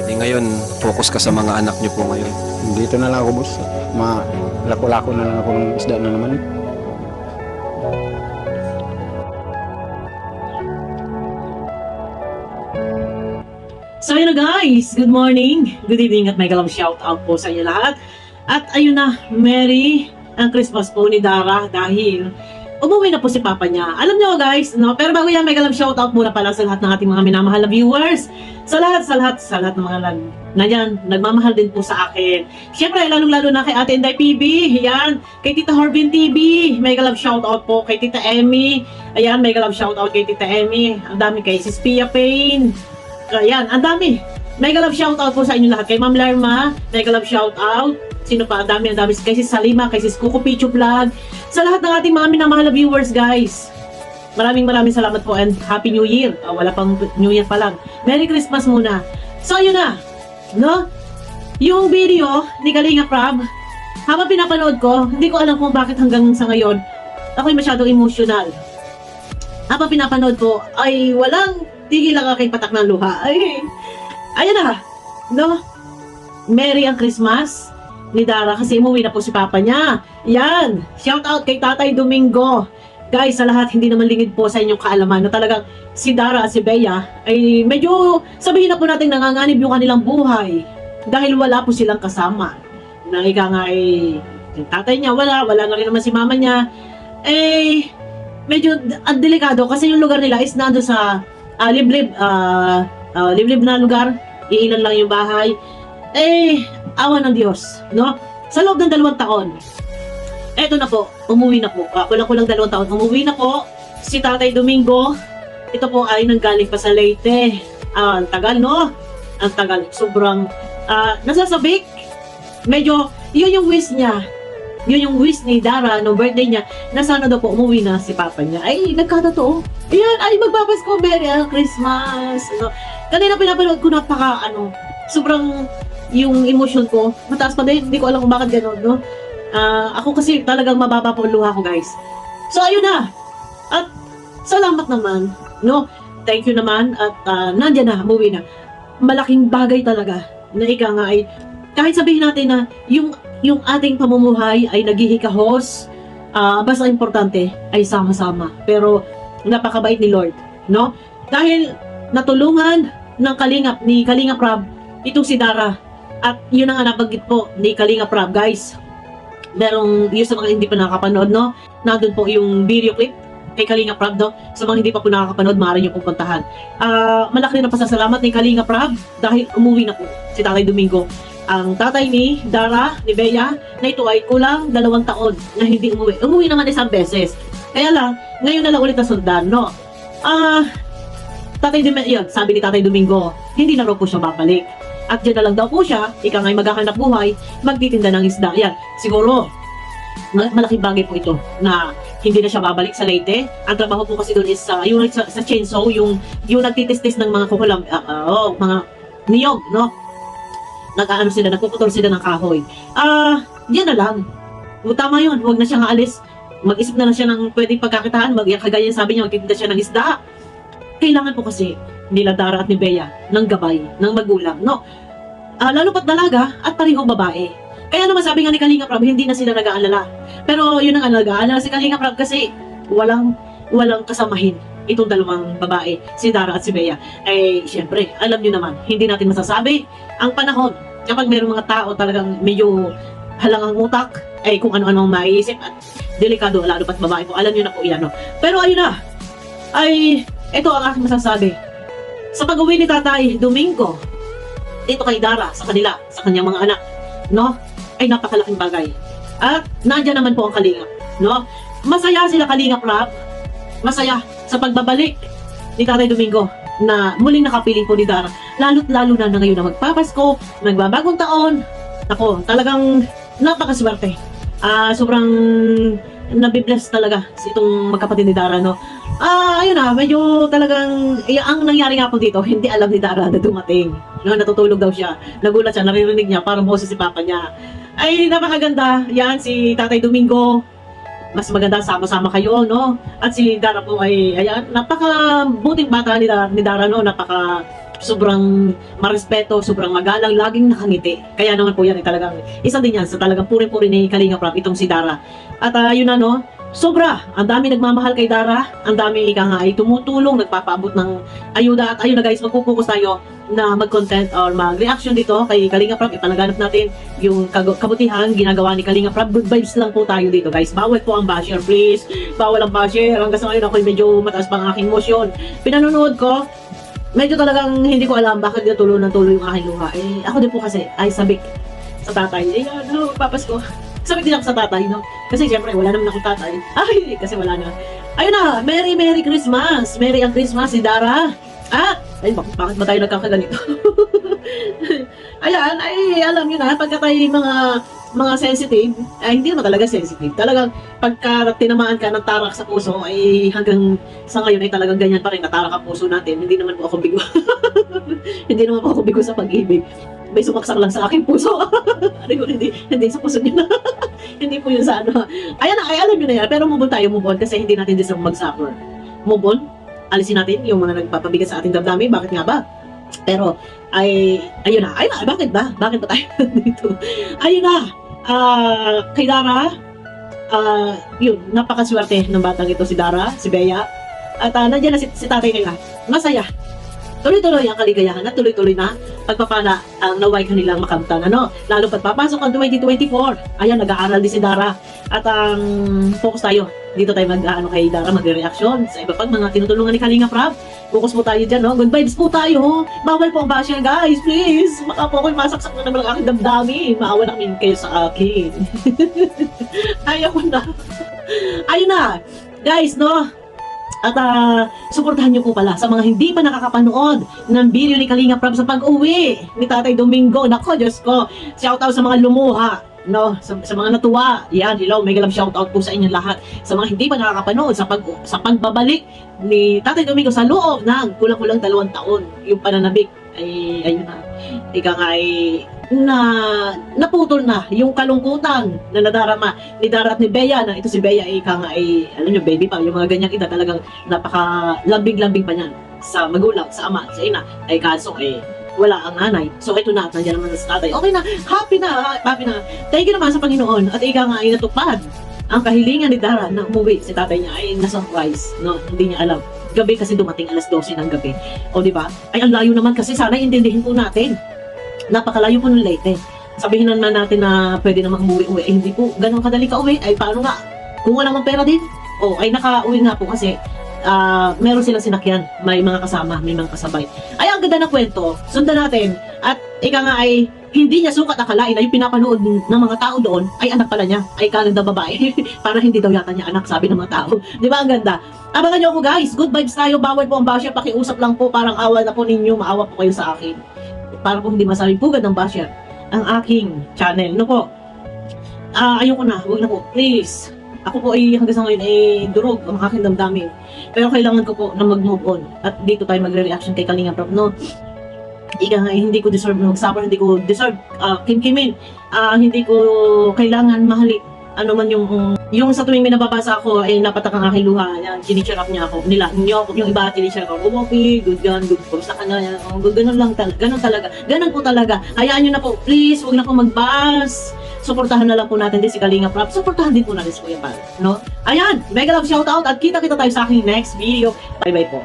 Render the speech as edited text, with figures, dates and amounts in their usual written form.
Ngayon, focus ka sa mga anak niyo po ngayon. Dito na lang ako, boss. Malako-lako na lang ako ng isda na naman. So yun na guys, good morning, good evening at may galang shout out po sa inyo lahat. At ayun na, Merry ang Christmas po ni Dara dahil umuwi na po si Papa niya. Alam niyo guys, no? Pero bago yan, may galang shout out muna pala sa lahat ng ating mga minamahal na viewers. Sa lahat ng mga nagmamahal din po sa akin. Siyempre, lalong-lalo na kay Ate Inday PB, yan, kay Tita Horbin TV, may galang shout out po kay Tita Emmy, ayan, may galang shout out kay Tita Emmy, ang dami kay Sis Pia Payne. Ayan, ang dami. Mega love shoutout po sa inyo lahat. Kay Ma'am Larma, mega love shoutout. Sino pa? Ang dami. Kay Sis Salima, kay Sis Kuko Pichu Vlog. Sa lahat ng ating mga minamahal na viewers, guys. Maraming salamat po and Happy New Year. Wala pang New Year pa lang. Merry Christmas muna. So, yun na. No? Yung video ni Kalinga Prab, habang pinapanood ko, hindi ko alam kung bakit hanggang sa ngayon, ako'y masyadong emotional. Habang pinapanood ko, ay walang tigil lang aking patak ng luha. Ay, ayan na. No? Merry ang Christmas ni Dara kasi umuwi na po si Papa niya. Yan. Shout out kay Tatay Domingo. Guys, sa lahat, hindi naman lingid po sa inyong kaalaman na talagang si Dara at si Bea ay medyo sabihin na po natin nanganganib yung kanilang buhay dahil wala po silang kasama. Nang ika nga ay yung tatay niya wala na rin naman si mama niya. Eh, medyo delikado kasi yung lugar nila is nando sa liblib na lugar, iilan lang yung bahay. Eh, awa ng Diyos, no? Sa loob ng 2 taon, eto na po, umuwi na po. Kulang-kulang 2 taon, umuwi na po si Tatay Domingo. Ito po ay nanggaling pa sa Leyte. Ang tagal, no? Ang tagal. Sobrang nasasabik. Medyo, yun yung wish niya. Yun yung wish ni Dara no birthday niya na sana daw po umuwi na si Papa niya. Ay, nagkatotoo. Ayan, ay magpapasko, Merry Christmas. Ano, kanina pinapanood ko sobrang yung emotion ko. Mataas pa din, hindi ko alam kung bakit gano'n, no? Ako kasi talagang mababa po ang luha ko, guys. So, ayun na. At salamat naman, no? Thank you naman at nandiyan na, umuwi na. Malaking bagay talaga na ika nga ay kahit sabihin natin na yung ating pamumuhay ay naghihikahos, basta importante ay sama-sama. Pero napakabait ni Lord, no? Dahil natulungan ng ni Kalinga Prab itong si Dara. At yun ang nabanggit po ni Kalinga Prab, guys. Merong yung sa mga hindi pa nakakapanood, no? Nandun po yung video clip kay Kalinga Prab, no? Sa mga hindi pa po nakakapanood, maaari nyo pong puntahan. Malaki rin ang pasasalamat ni Kalinga Prab dahil umuwi na po si Tatay Domingo. Ang tatay ni Dara, ni Bea, na ito ay kulang 2 taon na hindi umuwi. Umuwi naman isang beses. Kaya lang, ngayon na lang ulit na sundan, no? Yun, sabi ni Tatay Domingo, hindi na raw po siya babalik. At dyan na lang daw po siya, ika nga'y maghahanap buhay, magtitinda ng isda. Yan, siguro, malaking bagay po ito na hindi na siya babalik sa Leyte. Ang trabaho po kasi doon is yung sa chainsaw, yung nagtitistis ng mga kukulam, mga niyog, no? Nagpuputol sila ng kahoy. Yan na lang. Tama yun, huwag na siyang aalis. Mag-isip na lang siya ng pwedeng pagkakitaan. Kagaya sabi niya, magtitinda siya ng isda. Kailangan po kasi nila Dara at ni Bea ng gabay, ng magulang, no? Lalo pat dalaga at parehong babae. Kaya naman sabi nga ni Kalinga Prab, hindi na sila nag-aalala. Pero yun ang nag-aalala si Kalinga Prab kasi walang kasamahin itong 2 babae, si Dara at si Bea. Eh, syempre, alam niyo naman, hindi natin masasabi ang panahon kapag mayroong mga tao talagang medyo halangang utak, ay kung ano-ano ang maiisip at delikado, lalo pat babae po. Alam niyo na po yan, no? Pero ayun na, ay ito ang aking masasabi. Sa pag-uwi ni Tatay Domingo dito kay Dara, sa kanyang mga anak, no? Ay napakalaking bagay. At nandiyan naman po ang Kalinga, no? Masaya sila Kalinga Prab. Masaya sa pagbabalik ni Tatay Domingo na muling nakapiling po ni Dara. Lalo na ngayon na magpapasko, nagbabagong taon. Ako, talagang napakaswerte. Sobrang nabibless talaga itong magkapatid ni Dara, no? Ayun na, medyo talagang, ang nangyari nga po dito, hindi alam ni Dara na dumating. No, natutulog daw siya. Nagulat siya, naririnig niya, parang boses si Papa niya. Ay, napakaganda. Yan, si Tatay Domingo. Mas maganda, sama-sama kayo, no? At si Dara po ay, ayan, napaka-buting bata ni Dara, no? Napaka sobrang marespeto, sobrang magalang, laging nakangiti. Kaya naman po yan, talagang, isa din yan sa talagang puri-puri ni Kalinga Prab, itong si Dara. At yun na no, sobra, ang dami nagmamahal kay Dara, ang dami ika nga ay tumutulong, nagpapaabot ng ayuda. At ayun na guys, magpupokus tayo na mag-content or mag-reaction dito kay Kalinga Prab. Ipanaganap natin yung kabutihan ginagawa ni Kalinga Prab. Good vibes lang po tayo dito guys. Bawal po ang basher, please. Bawal ang basher. Hanggang sa ngayon ako medyo mataas pang aking motion. Pinanonood ko, medyo talagang hindi ko alam bakit tuloy ng tuloy yung aking luha. Eh, ako din po kasi ay sabik sa tatay. Eh, ano, papasko. Sabik din ako sa tatay, no? Kasi syempre, wala naman akong tatay. Ay, kasi wala na. Ayun na, Merry Christmas! Merry ang Christmas, si Dara. At, ay, bakit ba tayo nagkakaganito? Ayan, ay, alam nyo na, pagka tayo mga sensitive, ay hindi naman talaga sensitive. Talagang, pagka tinamaan ka ng tarak sa puso, ay hanggang sa ngayon ay talagang ganyan pa rin, natarak ang puso natin. Hindi naman po ako bigo. Hindi naman po ako bigo sa pag-ibig. May sumaksak lang sa aking puso. hindi sa puso niya na. Hindi po yun sa ano. Ayan na, ay alam nyo na yan. Pero move on tayo, move on. Kasi hindi natin deserve mag-suffer. Move on. Alisin natin yung mga nagpapabigat sa ating damdamin. Bakit nga ba? Pero, ayun na. Bakit ba? Bakit ba tayo dito? Ayun na. Kay Dara, yun, napakaswerte ng batang ito si Dara, si Bea. At nandiyan na si tatay nila. Masaya. Tuloy-tuloy ang kaligayahan at tuloy-tuloy na pagpapala ang naway kanilang makamtan. Ano? Lalo pagpapasok ang 2024. Ayan, nag-aaral din si Dara. At focus tayo. Dito tayo kay Dara, magre-reaction sa iba pang mga tinutulungan ni Kalinga Prab. Focus po tayo dyan, no? Good vibes po tayo. Bawal po ang basher, guys. Please. Baka po ako'y masaksak na naman ang aking damdami. Maawa na kami kayo sa akin. Ayaw ko na. Ayun na. Guys, no? At suportahan niyo po pala sa mga hindi pa nakakapanood ng video ni Kalinga Prab sa pag-uwi ni Tatay Domingo. Nako, Diyos ko. Shout out sa mga lumuha. No, sa mga natuwa. Yan, hello, mega love shout out po sa inyo lahat. Sa mga hindi pa nakakapanood sa pagbabalik ni Tatay Domingo sa loob ng kulang-kulang 2 taon, yung pananabik ay ayun na. Ika nga ay naputol na yung kalungkutan na nadarama ni Dara at ni Bea. Na ito si Bea ay ika nga ay alam nyo, baby pa, yung mga ganyang kita talagang napaka lambing-lambing pa niyan sa magulang, sa ama, sa ina. Ay kaso wala ang nanay. So ito na, nandiyan naman sa tatay. Okay na, happy na. Thank you naman sa Panginoon. At ika nga ay natupad ang kahilingan ni Dara na umuwi si tatay niya ay na-surprise. No? Hindi niya alam. Gabi kasi dumating alas 12 ng gabi. O di ba? Ay ang layo naman kasi sana intindihin po natin. Napakalayo po ng Leyte. Sabihin naman natin na pwede namang umuwi. Hindi po ganun kadali ka uwi. Ay paano nga? Kung wala mang pera din. O ay naka-uwi nga po kasi meron silang sinakyan, may mga kasama, may mga kasabay. Ay, ang ganda ng kwento, sundan natin. At ika nga ay, hindi niya sukat akalain na yung pinapanood ng mga tao doon, ay anak pala niya, ay kalanda babae. Para hindi daw yata niya anak, sabi ng mga tao. Di ba, ang ganda? Abangan niyo ako guys, good vibes tayo, bawal po ang basher, pakiusap lang po, parang awal na po ninyo, maawa po kayo sa akin. Para po hindi masabing pugad ng basher, ang aking channel. No po? Ayoko na, huwag na po, please. Ako po ay hanggang sa ngayon ay durog ang aking damdamin. Pero kailangan ko po na mag-move on. At dito tayo magre-reaction kay Kalinga Prab, no? Ika nga, hindi ko deserve mag-suffer, hindi ko deserve kimkimin. Hindi ko kailangan mahalik. Ano man yung sa tuwing may nababasa ako ay napatak ang aking luha. Yan, tinicheer up niya ako. Yung iba tinicheer ako. Okay, good yan, good. Kumusta ka na yan? Ganun lang talaga. Ganun po talaga. Hayaan nyo na po. Please, huwag na po mag-buzz. Suportahan na lang po natin din si Kalinga Prab. Suportahan din po natin si Kuya Pal. No? Ayan, mega love shoutout at kita-kita tayo sa aking next video. Bye-bye po.